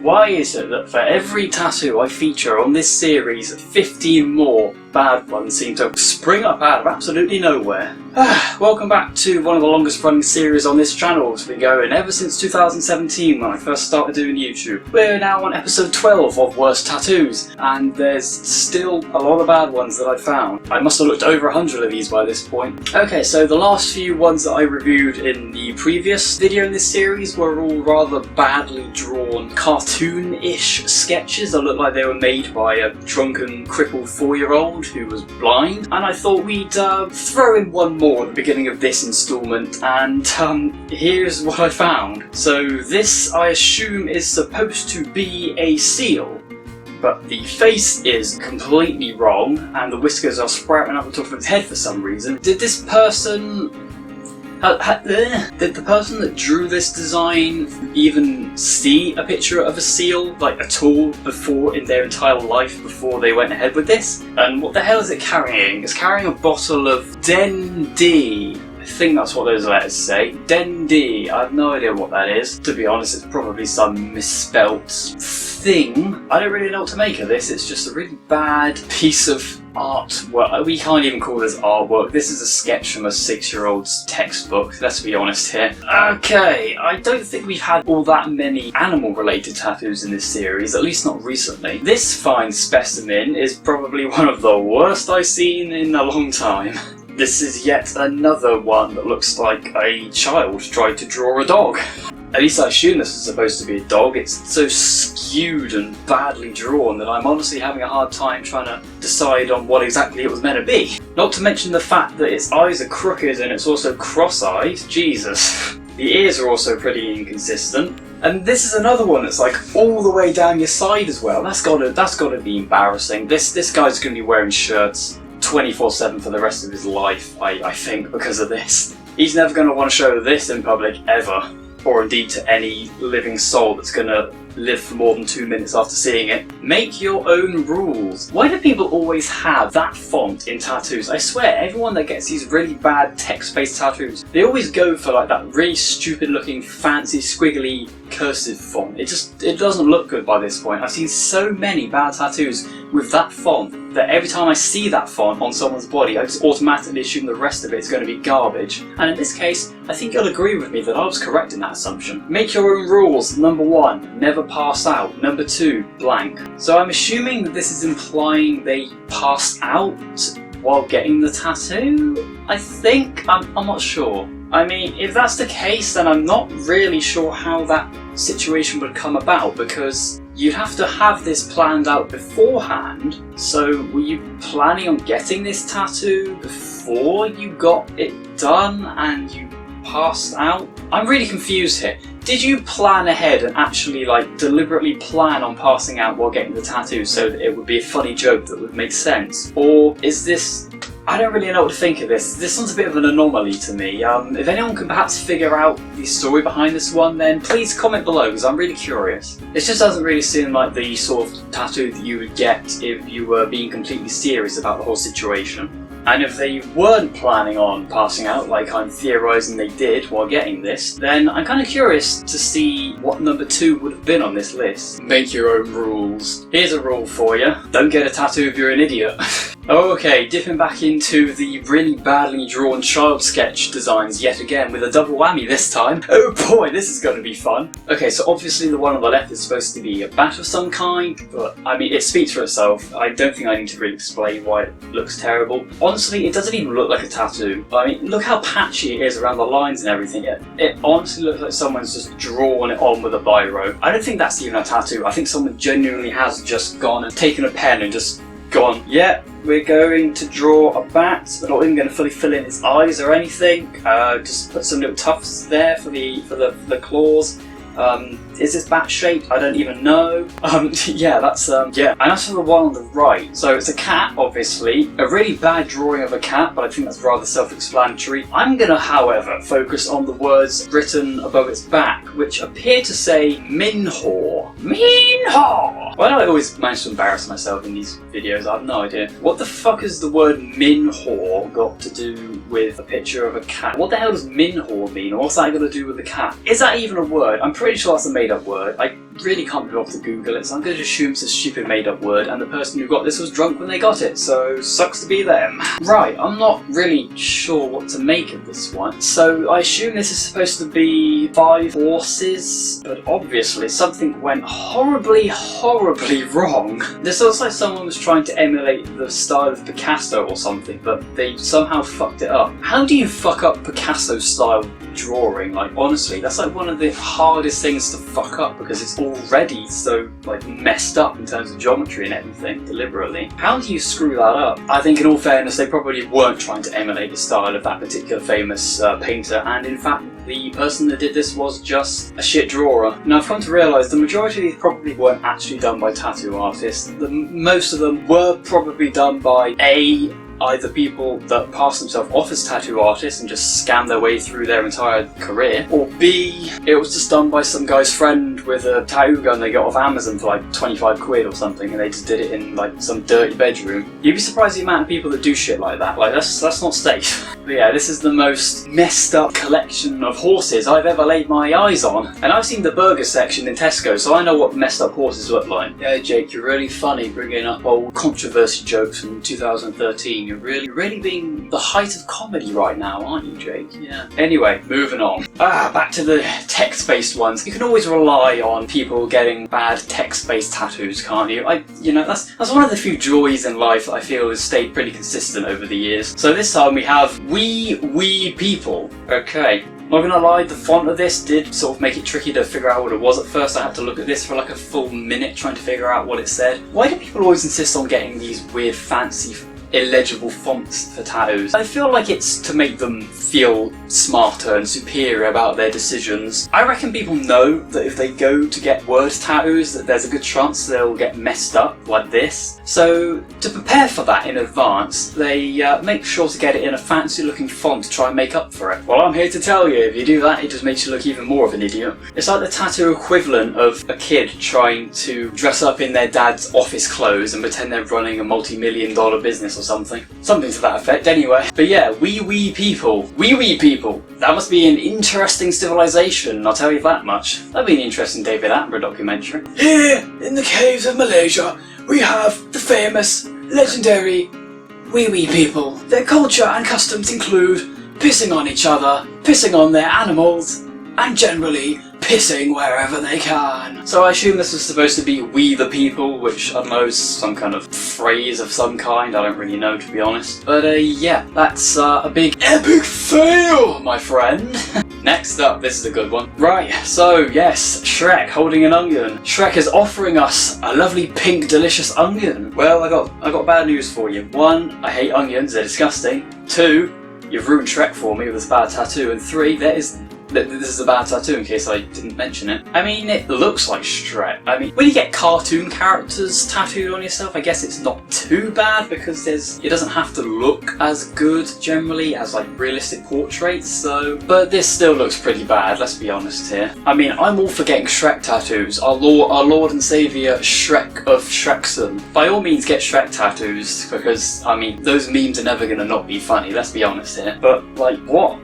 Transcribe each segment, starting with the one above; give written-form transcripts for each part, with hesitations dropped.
Why is it that for every tattoo I feature on this series, 15 more bad ones seem to spring up out of absolutely nowhere? Welcome back to one of the longest running series on this channel. It's been going ever since 2017 when I first started doing YouTube. We're now on episode 12 of Worst Tattoos, and there's still a lot of bad ones that I found. I must have looked over 100 of these by this point. Okay, so the last few ones that I reviewed in the previous video in this series were all rather badly drawn, cartoon-ish sketches that looked like they were made by a drunken, crippled 4-year-old who was blind, and I thought we'd throw in one more at the beginning of this installment, and here's what I found. So this, I assume, is supposed to be a seal, but the face is completely wrong and the whiskers are sprouting up the top of its head for some reason. Did this person... did the person that drew this design even see a picture of a seal, like, at all before in their entire life before they went ahead with this? And what the hell is it carrying? It's carrying a bottle of Den D. I think that's what those letters say. Den D. I have no idea what that is. To be honest, it's probably some misspelt thing. I don't really know what to make of this. It's just a really bad piece of art. Well, we can't even call this artwork. This is a sketch from a 6-year-old's textbook, let's be honest here. Okay, I don't think we've had all that many animal-related tattoos in this series, at least not recently. This fine specimen is probably one of the worst I've seen in a long time. This is yet another one that looks like a child tried to draw a dog. At least I assume this is supposed to be a dog. It's so skewed and badly drawn that I'm honestly having a hard time trying to decide on what exactly it was meant to be. Not to mention the fact that its eyes are crooked and it's also cross-eyed. Jesus. The ears are also pretty inconsistent. And this is another one that's like all the way down your side as well. That's gotta be embarrassing. This guy's gonna be wearing shirts 24/7 for the rest of his life, I think, because of this. He's never gonna want to show this in public ever. Or indeed to any living soul that's gonna live for more than 2 minutes after seeing it. Make your own rules. Why do people always have that font in tattoos? I swear, everyone that gets these really bad text-based tattoos, they always go for like that really stupid looking, fancy, squiggly, cursive font. It doesn't look good by this point. I've seen so many bad tattoos with that font that every time I see that font on someone's body, I just automatically assume the rest of it is going to be garbage. And in this case, I think you'll agree with me that I was correct in that assumption. Make your own rules. Number 1, never pass out. Number 2, blank. So I'm assuming that this is implying they passed out while getting the tattoo? I think? I'm not sure. I mean, if that's the case, then I'm not really sure how that situation would come about, because you'd have to have this planned out beforehand. So were you planning on getting this tattoo before you got it done and you passed out? I'm really confused here. Did you plan ahead and actually like deliberately plan on passing out while getting the tattoo so that it would be a funny joke that would make sense? Or is this... I don't really know what to think of this. This one's a bit of an anomaly to me. If anyone can perhaps figure out the story behind this one, then please comment below, because I'm really curious. This just doesn't really seem like the sort of tattoo that you would get if you were being completely serious about the whole situation. And if they weren't planning on passing out, like I'm theorising they did while getting this, then I'm kind of curious to see what number 2 would have been on this list. Make your own rules. Here's a rule for you. Don't get a tattoo if you're an idiot. Okay, dipping back into the really badly drawn child sketch designs yet again, with a double whammy this time. Oh boy, this is going to be fun. Okay, so obviously the one on the left is supposed to be a bat of some kind, but I mean, it speaks for itself. I don't think I need to really explain why it looks terrible. Honestly, it doesn't even look like a tattoo. I mean, look how patchy it is around the lines and everything. It honestly looks like someone's just drawn it on with a biro. I don't think that's even a tattoo. I think someone genuinely has just gone and taken a pen and just gone, yeah, we're going to draw a bat. We're not even going to fully fill in its eyes or anything. Just put some little tufts there for the claws. Is this bat shaped? I don't even know. Yeah, that's, yeah. And that's for the one on the right. So it's a cat, obviously. A really bad drawing of a cat, but I think that's rather self-explanatory. I'm gonna, however, focus on the words written above its back, which appear to say Minhaw. Minhaw! Why do I always manage to embarrass myself in these videos? I have no idea. What the fuck has the word Minhaw got to do with a picture of a cat? What the hell does Minhaw mean? Or what's that got to do with the cat? Is that even a word? I'm pretty sure that's a made-up word. I really can't be able to Google it, so I'm going to assume it's a stupid made-up word, and the person who got this was drunk when they got it, so sucks to be them. Right, I'm not really sure what to make of this one. So I assume this is supposed to be 5 horses, but obviously something went horribly wrong. This looks like someone was trying to emulate the style of Picasso or something, but they somehow fucked it up. How do you fuck up Picasso style drawing? Like, honestly, that's like one of the hardest things to fuck up because it's already so like messed up in terms of geometry and everything deliberately. How do you screw that up? I think in all fairness they probably weren't trying to emulate the style of that particular famous painter, and in fact the person that did this was just a shit drawer. Now I've come to realise the majority of these probably weren't actually done by tattoo artists. Most of them were probably done by either people that pass themselves off as tattoo artists and just scam their way through their entire career, or B, it was just done by some guy's friend with a tattoo gun they got off Amazon for like 25 quid or something, and they just did it in like some dirty bedroom. You'd be surprised the amount of people that do shit like that. Like, that's not safe. But yeah, this is the most messed up collection of horses I've ever laid my eyes on. And I've seen the burger section in Tesco, so I know what messed up horses look like. Yeah, Jake, you're really funny bringing up old controversy jokes from 2013. You're really being the height of comedy right now, aren't you, Jake? Yeah. Anyway, moving on. Back to the text-based ones. You can always rely on people getting bad text-based tattoos, can't you? That's one of the few joys in life that I feel has stayed pretty consistent over the years. So this time we have we people. Okay. Not gonna lie, the font of this did sort of make it tricky to figure out what it was at first. I had to look at this for like a full minute trying to figure out what it said. Why do people always insist on getting these weird fancy illegible fonts for tattoos? I feel like it's to make them feel smarter and superior about their decisions. I reckon people know that if they go to get word tattoos that there's a good chance they'll get messed up like this. So to prepare for that in advance, they make sure to get it in a fancy looking font to try and make up for it. Well, I'm here to tell you, if you do that, it just makes you look even more of an idiot. It's like the tattoo equivalent of a kid trying to dress up in their dad's office clothes and pretend they're running a multi-million-dollar business or something. Something to that effect anyway. But yeah, we people. That must be an interesting civilization, I'll tell you that much. That'd be an interesting David Attenborough documentary. Here, in the caves of Malaysia, we have the famous, legendary wee people. Their culture and customs include pissing on each other, pissing on their animals, and generally pissing wherever they can. So I assume this was supposed to be we the people, which I don't know, is some kind of phrase of some kind, I don't really know to be honest. But yeah, that's a big epic fail, my friend. Next up, this is a good one. Right, so yes, Shrek holding an onion. Shrek is offering us a lovely pink delicious onion. Well, I got bad news for you. 1, I hate onions, they're disgusting. 2, you've ruined Shrek for me with this bad tattoo. And 3, this is a bad tattoo in case I didn't mention it. I mean, it looks like Shrek. I mean, when you get cartoon characters tattooed on yourself, I guess it's not too bad because it doesn't have to look as good generally as like realistic portraits, so. But this still looks pretty bad, let's be honest here. I mean, I'm all for getting Shrek tattoos. Our Lord and Saviour Shrek of Shrekson. By all means get Shrek tattoos because, I mean, those memes are never gonna not be funny, let's be honest here. But like, what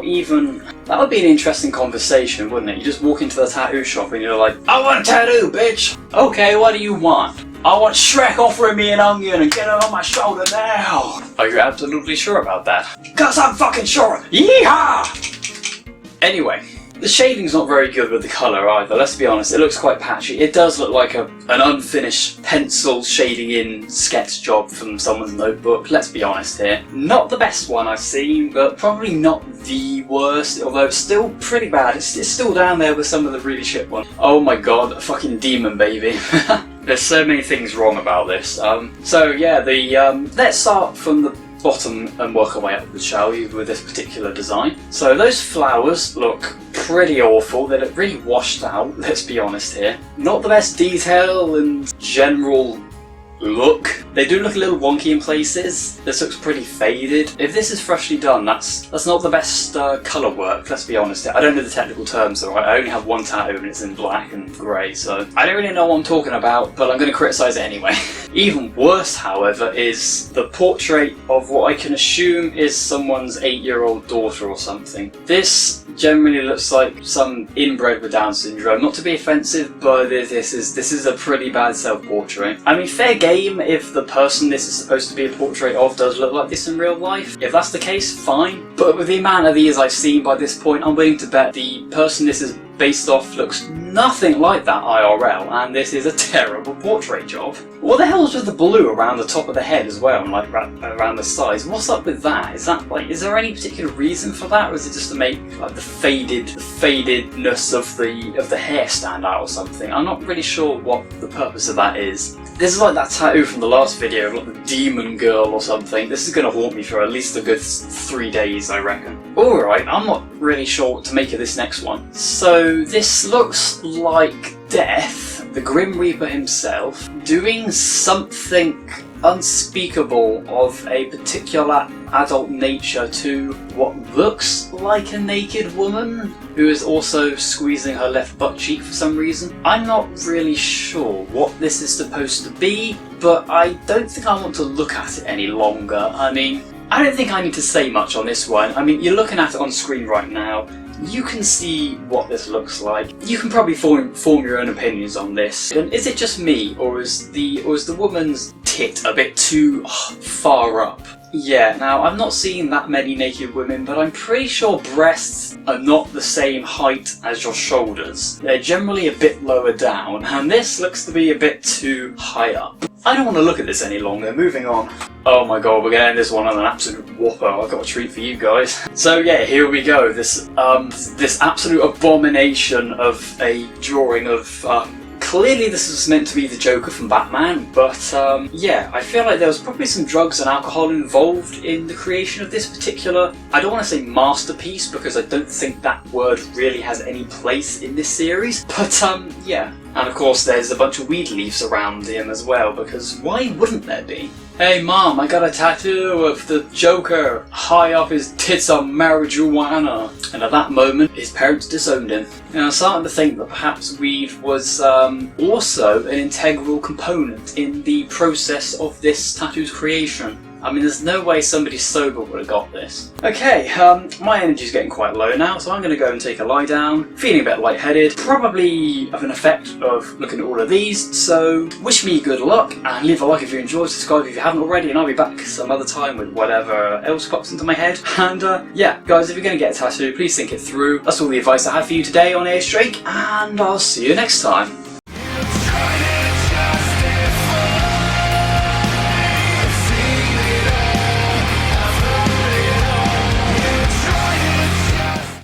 even? That would be an interesting conversation, wouldn't it? You just walk into the tattoo shop and you're like, I want a tattoo, bitch! Okay, what do you want? I want Shrek offering me an onion and get it on my shoulder now! Are you absolutely sure about that? Cause I'm fucking sure! Yeehaw! Anyway, the shading's not very good with the colour either, let's be honest. It looks quite patchy. It does look like an unfinished pencil shading in sketch job from someone's notebook, let's be honest here. Not the best one I've seen, but probably not the worst, although it's still pretty bad. It's still down there with some of the really shit ones. Oh my god, a fucking demon baby. There's so many things wrong about this. So yeah, let's start from the bottom and work our way upwards, shall we, with this particular design. So those flowers look pretty awful. They look really washed out, let's be honest here. Not the best detail and general look. They do look a little wonky in places. This looks pretty faded. If this is freshly done, that's not the best colour work, let's be honest. I don't know the technical terms, alright? I only have one tattoo and it's in black and grey, so I don't really know what I'm talking about, but I'm going to criticise it anyway. Even worse, however, is the portrait of what I can assume is someone's 8-year-old daughter or something. This generally looks like some inbred with Down syndrome. Not to be offensive, but this is a pretty bad self-portrait. I mean, fair game if the person this is supposed to be a portrait of does look like this in real life. If that's the case, fine. But with the amount of these I've seen by this point, I'm willing to bet the person this is based off looks nothing like that IRL, and this is a terrible portrait job. What the hell is with the blue around the top of the head as well, and like around the sides? What's up with that? Is that like, is there any particular reason for that, or is it just to make like the fadedness of the hair stand out or something? I'm not really sure what the purpose of that is. This is like that tattoo from the last video of like the demon girl or something. This is gonna haunt me for at least a good 3 days, I reckon. Alright, I'm not really sure what to make of this next one. So this looks like Death, the Grim Reaper himself, doing something unspeakable of a particular adult nature to what looks like a naked woman who is also squeezing her left butt cheek for some reason. I'm not really sure what this is supposed to be, but I don't think I want to look at it any longer. I mean, I don't think I need to say much on this one. I mean, you're looking at it on screen right now. You can see what this looks like. You can probably form your own opinions on this. And is it just me, or is the woman's tit a bit too far up? Yeah, now I've not seen that many naked women, but I'm pretty sure breasts are not the same height as your shoulders. They're generally a bit lower down, and this looks to be a bit too high up. I don't want to look at this any longer, moving on. Oh my god, we're going to end this one on an absolute whopper. I've got a treat for you guys. So yeah, here we go. This absolute abomination of a drawing of clearly this was meant to be the Joker from Batman, but yeah, I feel like there was probably some drugs and alcohol involved in the creation of this particular, I don't want to say masterpiece, because I don't think that word really has any place in this series, but yeah. And of course there's a bunch of weed leaves around him as well, because why wouldn't there be? Hey mom, I got a tattoo of the Joker high up his tits on marijuana. And at that moment, his parents disowned him. Now I'm starting to think that perhaps weed was also an integral component in the process of this tattoo's creation. I mean, there's no way somebody sober would have got this. Okay, my energy's getting quite low now, so I'm going to go and take a lie down. Feeling a bit lightheaded, probably of an effect of looking at all of these, so wish me good luck, and leave a like if you enjoyed, subscribe if you haven't already, and I'll be back some other time with whatever else pops into my head. And yeah, guys, if you're going to get a tattoo, please think it through. That's all the advice I have for you today on Airstrike, and I'll see you next time.